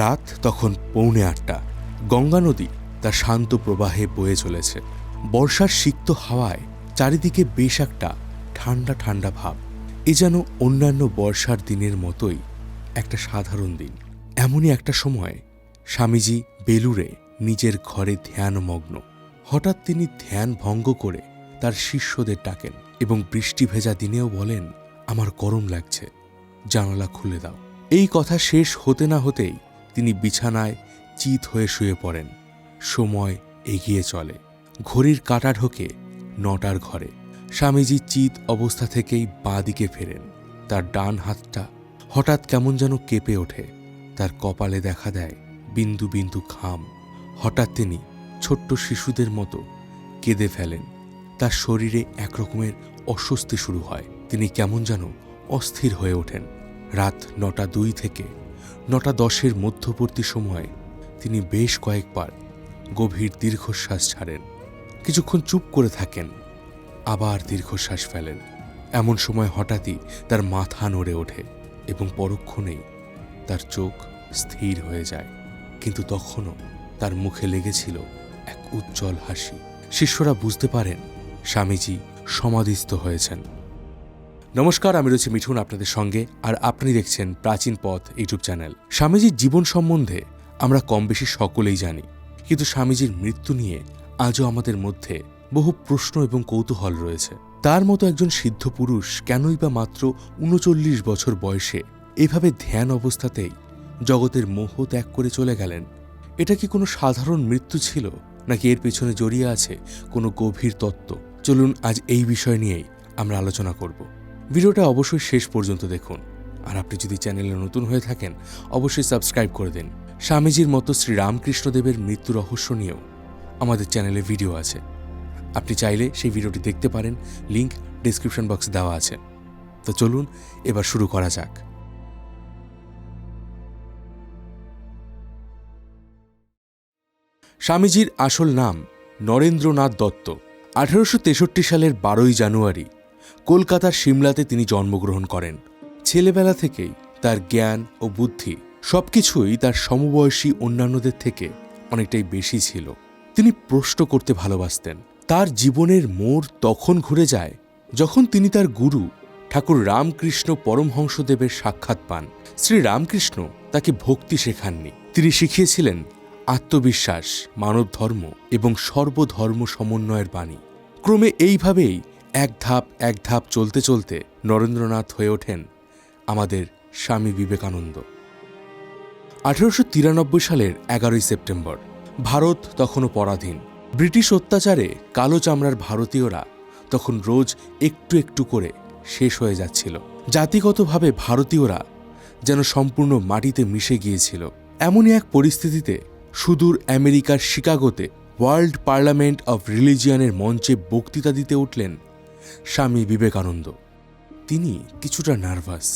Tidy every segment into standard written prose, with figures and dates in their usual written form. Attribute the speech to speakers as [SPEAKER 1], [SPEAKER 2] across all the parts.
[SPEAKER 1] রাত তখন 8:45। গঙ্গা নদী তার শান্ত প্রবাহে বয়ে চলেছে। বর্ষার সিক্ত হাওয়ায় চারিদিকে বেশ একটা ঠান্ডা ঠান্ডা ভাব। এ যেন অন্যান্য বর্ষার দিনের মতোই একটা সাধারণ দিন। এমনই একটা সময় স্বামীজি বেলুড়ে নিজের ঘরে ধ্যানমগ্ন। হঠাৎ তিনি ধ্যান ভঙ্গ করে তার শিষ্যদের ডাকেন এবং বৃষ্টি ভেজা দিনেও বলেন, আমার গরম লাগছে, জানালা খুলে দাও। এই কথা শেষ হতে না হতেই তিনি বিছানায় চিত হয়ে শুয়ে পড়েন। সময় এগিয়ে চলে। ঘড়ির কাঁটা ঢোকে 9টার ঘরে। স্বামীজি চিত অবস্থা থেকেই বাঁ দিকে ফেরেন। তার ডান হাতটা হঠাৎ কেমন যেন কেঁপে ওঠে। তার কপালে দেখা দেয় বিন্দু বিন্দু ঘাম। হঠাৎ তিনি ছোট্ট শিশুদের মতো কেঁদে ফেলেন। তার শরীরে একরকমের অস্বস্তি শুরু হয়। তিনি কেমন যেন অস্থির হয়ে ওঠেন। রাত 9:02 থেকে 9:10 মধ্যবর্তী সময়ে তিনি বেশ কয়েকবার গভীর দীর্ঘশ্বাস ছাড়েন। কিছুক্ষণ চুপ করে থাকেন, আবার দীর্ঘশ্বাস ফেলেন। এমন সময় হঠাৎই তার মাথা নড়ে ওঠে এবং পরক্ষণেই তার চোখ স্থির হয়ে যায়। কিন্তু তখনও তার মুখে লেগেছিল এক উজ্জ্বল হাসি। শিষ্যরা বুঝতে পারেন স্বামীজি সমাধিস্থ হয়েছেন। নমস্কার, আমি রয়েছি মিঠুন আপনাদের সঙ্গে, আর আপনি দেখছেন প্রাচীন পথ ইউটিউব চ্যানেল। স্বামীজির জীবন সম্বন্ধে আমরা কম বেশি সকলেই জানি, কিন্তু স্বামীজির মৃত্যু নিয়ে আজও আমাদের মধ্যে বহু প্রশ্ন এবং কৌতূহল রয়েছে। তার মতো একজন সিদ্ধ পুরুষ কেনই বা মাত্র 39 বছর বয়সে এভাবে ধ্যান অবস্থাতেই জগতের মোহ ত্যাগ করে চলে গেলেন? এটা কি কোনো সাধারণ মৃত্যু ছিল, নাকি এর পেছনে জড়িয়ে আছে কোনো গভীর তত্ত্ব? চলুন আজ এই বিষয় নিয়েই আমরা আলোচনা করব। ভিডিওটা অবশ্যই শেষ পর্যন্ত দেখুন, আর আপনি যদি চ্যানেলে নতুন হয়ে থাকেন অবশ্যই সাবস্ক্রাইব করে দিন। স্বামীজির মতো শ্রী রামকৃষ্ণদেবের মৃত্যু রহস্য নিয়েও আমাদের চ্যানেলে ভিডিও আছে, আপনি চাইলে সেই ভিডিওটি দেখতে পারেন, লিংক ডেসক্রিপশন বক্সে দেওয়া আছে। তো চলুন এবার শুরু করা যাক। স্বামীজির আসল নাম নরেন্দ্রনাথ দত্ত। 1863 সালের 12 জানুয়ারি কলকাতার সিমলাতে তিনি জন্মগ্রহণ করেন। ছেলেবেলা থেকেই তার জ্ঞান ও বুদ্ধি সবকিছুই তার সমবয়সী অন্যান্যদের থেকে অনেকটাই বেশি ছিল। তিনি প্রশ্ন করতে ভালোবাসতেন। তার জীবনের মোড় তখন ঘুরে যায় যখন তিনি তার গুরু ঠাকুর রামকৃষ্ণ পরমহংসদেবের সাক্ষাৎ পান। শ্রী রামকৃষ্ণ তাকে ভক্তি শেখাননি, তিনি শিখিয়েছিলেন আত্মবিশ্বাস, মানব ধর্ম এবং সর্বধর্ম সমন্বয়ের বাণী। ক্রমে এইভাবেই এক ধাপ চলতে চলতে নরেন্দ্রনাথ হয়ে ওঠেন আমাদের স্বামী বিবেকানন্দ। 1893 সালের 11 সেপ্টেম্বর ভারত তখনও পরাধীন। ব্রিটিশ অত্যাচারে কালো চামড়ার ভারতীয়রা তখন রোজ একটু একটু করে শেষ হয়ে যাচ্ছিল। জাতিগতভাবে ভারতীয়রা যেন সম্পূর্ণ মাটিতে মিশে গিয়েছিল। এমনই এক পরিস্থিতিতে সুদূর আমেরিকার শিকাগোতে ওয়ার্ল্ড পার্লামেন্ট অফ রিলিজিয়নের মঞ্চে বক্তৃতা দিতে উঠলেন স্বামী বিবেকানন্দ। তিনি কিছুটা নার্ভাস।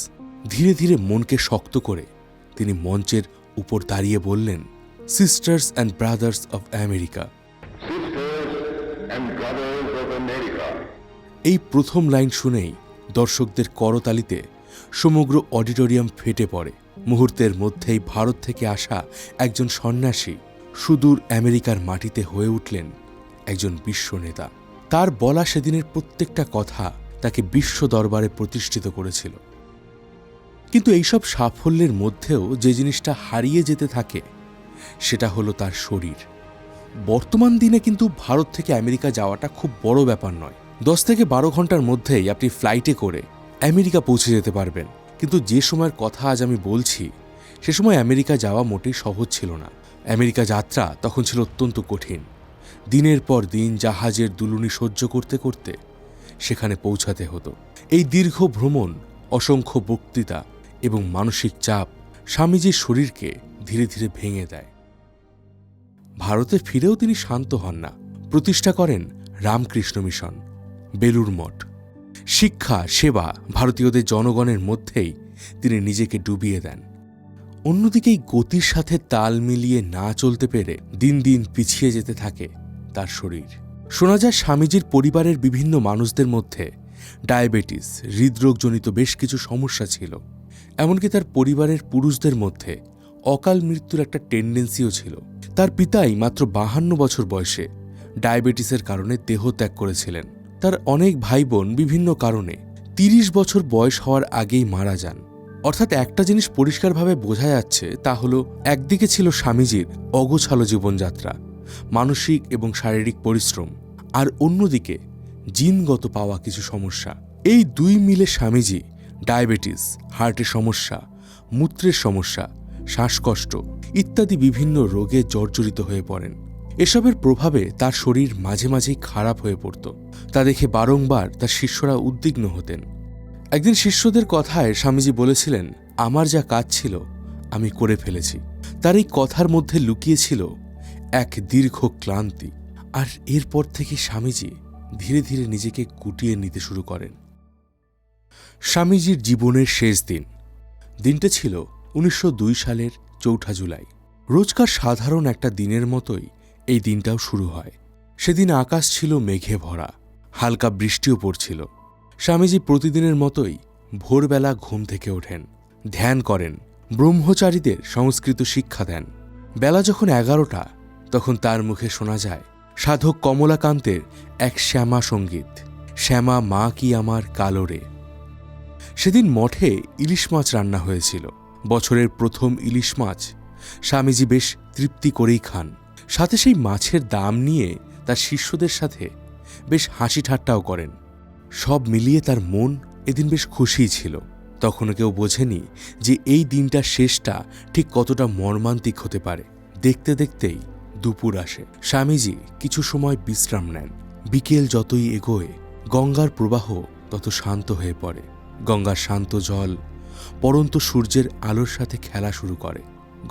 [SPEAKER 1] ধীরে ধীরে মনকে শক্ত করে তিনি মঞ্চের উপর দাঁড়িয়ে বললেন, sisters and brothers of America. এই প্রথম লাইন শুনেই দর্শকদের করতালিতে সমগ্র অডিটোরিয়াম ফেটে পড়ে। মুহূর্তের মধ্যেই ভারত থেকে আসা একজন সন্ন্যাসী সুদূর আমেরিকার মাটিতে হয়ে উঠলেন একজন বিশ্ব নেতা। তার বলা সেদিনের প্রত্যেকটা কথা তাকে বিশ্ব দরবারে প্রতিষ্ঠিত করেছিল। কিন্তু এইসব সাফল্যের মধ্যেও যে জিনিসটা হারিয়ে যেতে থাকে সেটা হলো তার শরীর। বর্তমান দিনে কিন্তু ভারত থেকে আমেরিকা যাওয়াটা খুব বড় ব্যাপার নয়। 10 থেকে 12 ঘন্টার মধ্যেই আপনি ফ্লাইটে করে আমেরিকা পৌঁছে যেতে পারবেন। কিন্তু যে সময়ের কথা আজ আমি বলছি, সে সময় আমেরিকা যাওয়া মোটেই সহজ ছিল না। আমেরিকা যাত্রা তখন ছিল অত্যন্ত কঠিন। দিনের পর দিন জাহাজের দুলুনি সহ্য করতে করতে সেখানে পৌঁছাতে হতো। এই দীর্ঘ ভ্রমণ, অসংখ্য বক্তৃতা এবং মানসিক চাপ স্বামীজির শরীরকে ধীরে ধীরে ভেঙে দেয়। ভারতে ফিরেও তিনি শান্ত হন না। প্রতিষ্ঠা করেন রামকৃষ্ণ মিশন, বেলুড় মঠ। শিক্ষা, সেবা, ভারতীয়দের জনগণের মধ্যেই তিনি নিজেকে ডুবিয়ে দেন। অন্যদিকে এই গতির সাথে তাল মিলিয়ে না চলতে পেরে দিন দিন পিছিয়ে যেতে থাকে তার শরীর। শোনা যায় স্বামীজির পরিবারের বিভিন্ন মানুষদের মধ্যে ডায়াবেটিস, হৃদরোগজনিত বেশ কিছু সমস্যা ছিল। এমনকি তার পরিবারের পুরুষদের মধ্যে অকাল মৃত্যুর একটা টেন্ডেন্সিও ছিল। তার পিতাই মাত্র 52 বছর বয়সে ডায়াবেটিসের কারণে দেহত্যাগ করেছিলেন। তার অনেক ভাই বোন বিভিন্ন কারণে 30 বছর বয়স হওয়ার আগেই মারা যান। অর্থাৎ একটা জিনিস পরিষ্কারভাবে বোঝা যাচ্ছে, তা হলো একদিকে ছিল স্বামীজির অগোছালো জীবনযাত্রা, মানসিক এবং শারীরিক পরিশ্রম, আর অন্যদিকে জিনগত পাওয়া কিছু সমস্যা। এই দুই মিলে স্বামীজি ডায়াবেটিস, হার্টের সমস্যা, মূত্রের সমস্যা, শ্বাসকষ্ট ইত্যাদি বিভিন্ন রোগে জর্জরিত হয়ে পড়েন। এসবের প্রভাবে তার শরীর মাঝে মাঝেই খারাপ হয়ে পড়ত। তা দেখে বারংবার তার শিষ্যরা উদ্বিগ্ন হতেন। একদিন শিষ্যদের কথায় স্বামীজি বলেছিলেন, আমার যা কাজ ছিল আমি করে ফেলেছি। তার এই কথার মধ্যে লুকিয়েছিল এক দীর্ঘ ক্লান্তি। আর এরপর থেকে স্বামীজি ধীরে ধীরে নিজেকে গুটিয়ে নিতে শুরু করেন। স্বামীজির জীবনের শেষ দিন। দিনটা ছিল 1902 সালের 4 জুলাই। রোজকার সাধারণ একটা দিনের মতোই এই দিনটাও শুরু হয়। সেদিন আকাশ ছিল মেঘে ভরা, হালকা বৃষ্টিও পড়ছিল। স্বামীজি প্রতিদিনের মতোই ভোরবেলা ঘুম থেকে ওঠেন, ধ্যান করেন, ব্রহ্মচারীদের সংস্কৃত শিক্ষা দেন। বেলা যখন 11টা, তখন তার মুখে শোনা যায় সাধক কমলাকান্তের এক শ্যামা সঙ্গীত, শ্যামা মা কি আমার কালো রে। সেদিন মঠে ইলিশ মাছ রান্না হয়েছিল, বছরের প্রথম ইলিশ মাছ। স্বামীজি বেশ তৃপ্তি করেই খান, সাথে সেই মাছের দাম নিয়ে তার শিষ্যদের সাথে বেশ হাসি ঠাট্টাও করেন। সব মিলিয়ে তার মন এদিন বেশ খুশিই ছিল। তখনও কেউ বোঝেনি যে এই দিনটার শেষটা ঠিক কতটা মর্মান্তিক হতে পারে। দেখতে দেখতেই দুপুর আসে। স্বামীজি কিছু সময় বিশ্রাম নেন। বিকেল যতই এগোয়, গঙ্গার প্রবাহ তত শান্ত হয়ে পড়ে। গঙ্গার শান্ত জল পরন্ত সূর্যের আলোর সাথে খেলা শুরু করে।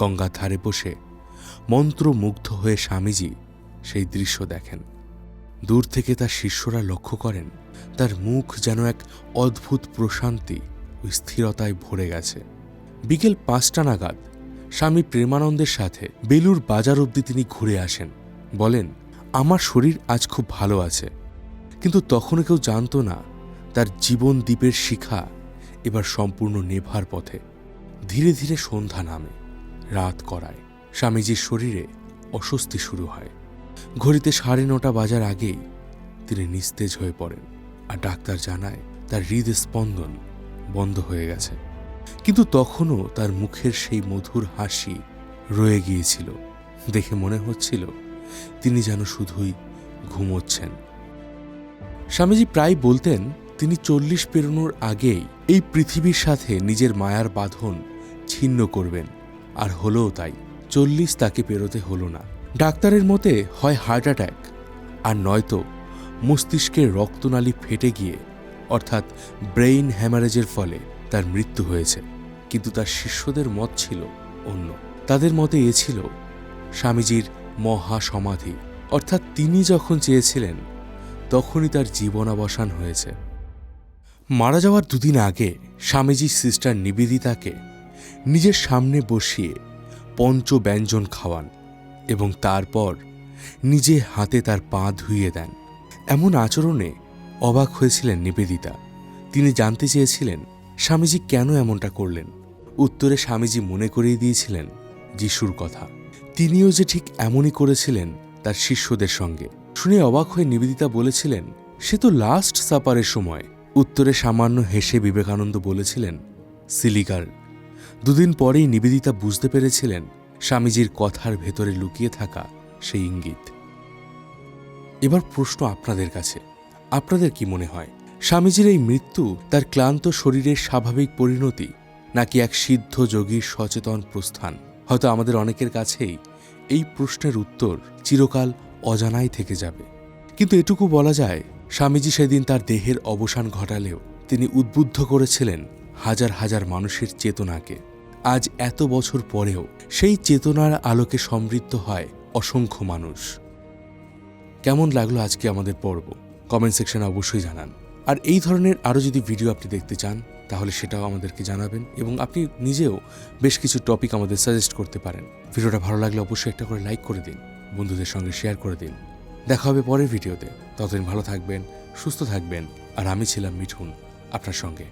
[SPEAKER 1] গঙ্গার ধারে বসে মন্ত্রমুগ্ধ হয়ে স্বামীজি সেই দৃশ্য দেখেন। দূর থেকে তার শিষ্যরা লক্ষ্য করেন তার মুখ যেন এক অদ্ভুত প্রশান্তি ও স্থিরতায় ভরে গেছে। বিকেল 5টা নাগাদ স্বামী প্রেমানন্দের সাথে বেলুর বাজার অবধি তিনি ঘুরে আসেন। বলেন, আমার শরীর আজ খুব ভালো আছে। কিন্তু তখনও কেউ জানত না তার জীবন দ্বীপের শিখা এবার সম্পূর্ণ নেভার পথে। ধীরে ধীরে সন্ধ্যা নামে, রাত করায়। স্বামীজির শরীরে অস্বস্তি শুরু হয়। ঘড়িতে 9:30 বাজার আগেই তিনি নিস্তেজ হয়ে পড়েন। আর ডাক্তার জানায় তার হৃদস্পন্দন বন্ধ হয়ে গেছে। কিন্তু তখনও তার মুখের সেই মধুর হাসি রয়ে গিয়েছিল। দেখে মনে হচ্ছিল তিনি যেন শুধুই ঘুমোচ্ছেন। স্বামীজি প্রায় বলতেন তিনি 40 পেরোনোর আগেই এই পৃথিবীর সাথে নিজের মায়ার বাঁধন ছিন্ন করবেন। আর হলোও তাই। 40 তাকে পেরোতে হলো না। ডাক্তারের মতে হয় হার্ট অ্যাটাক, আর নয়তো মস্তিষ্কের রক্তনালী ফেটে গিয়ে অর্থাৎ ব্রেইন হ্যামারেজের ফলে তার মৃত্যু হয়েছে। কিন্তু তার শিষ্যদের মত ছিল অন্য। তাদের মতে এ ছিল স্বামীজির মহাসমাধি, অর্থাৎ তিনি যখন চেয়েছিলেন তখনই তার জীবনাবসান হয়েছে। মারা যাওয়ার 2 দিন আগে স্বামীজি সিস্টার নিবেদিতাকে নিজের সামনে বসিয়ে পঞ্চব্যঞ্জন খাওয়ান এবং তারপর নিজে হাতে তার পা ধুইয়ে দেন। এমন আচরণে অবাক হয়েছিলেন নিবেদিতা। তিনি জানতে চেয়েছিলেন স্বামীজি কেন এমনটা করলেন। উত্তরে স্বামীজি মনে করিয়ে দিয়েছিলেন যিশুর কথা। তিনিও যে ঠিক এমনই করেছিলেন তার শিষ্যদের সঙ্গে। শুনে অবাক হয়ে নিবেদিতা বলেছিলেন, সে তো লাস্ট সাপারের সময়। উত্তরে সামান্য হেসে বিবেকানন্দ বলেছিলেন, সিলিগার। 2 দিন পরেই নিবেদিতা বুঝতে পেরেছিলেন স্বামীজির কথার ভেতরে লুকিয়ে থাকা সেই ইঙ্গিত। এবার প্রশ্ন আপনাদের কাছে, আপনাদের কি মনে হয় স্বামীজির এই মৃত্যু তার ক্লান্ত শরীরের স্বাভাবিক পরিণতি, নাকি এক সিদ্ধ যোগীর সচেতন প্রস্থান? হয়তো আমাদের অনেকের কাছেই এই প্রশ্নের উত্তর চিরকাল অজানাই থেকে যাবে। কিন্তু এটুকু বলা যায়, স্বামীজি সেদিন তার দেহের অবসান ঘটালেও তিনি উদ্বুদ্ধ করেছিলেন হাজার হাজার মানুষের চেতনাকে। আজ এত বছর পরেও সেই চেতনার আলোকে সমৃদ্ধ হয় অসংখ্য মানুষ। কেমন লাগলো আজকে আমাদের পর্ব? কমেন্ট সেকশনে অবশ্যই জানান। আর এই ধরনের আরও যদি ভিডিও আপনি দেখতে চান তাহলে সেটাও আমাদেরকে জানাবেন, এবং আপনি নিজেও বেশ কিছু টপিক আমাদের সাজেস্ট করতে পারেন। ভিডিওটা ভালো লাগলে অবশ্যই একটা করে লাইক করে দিন, বন্ধুদের সঙ্গে শেয়ার করে দিন। দেখা হবে পরের ভিডিওতে। ততদিন ভালো থাকবেন, সুস্থ থাকবেন। আর আমি ছিলাম মিঠুন আপনার সঙ্গে।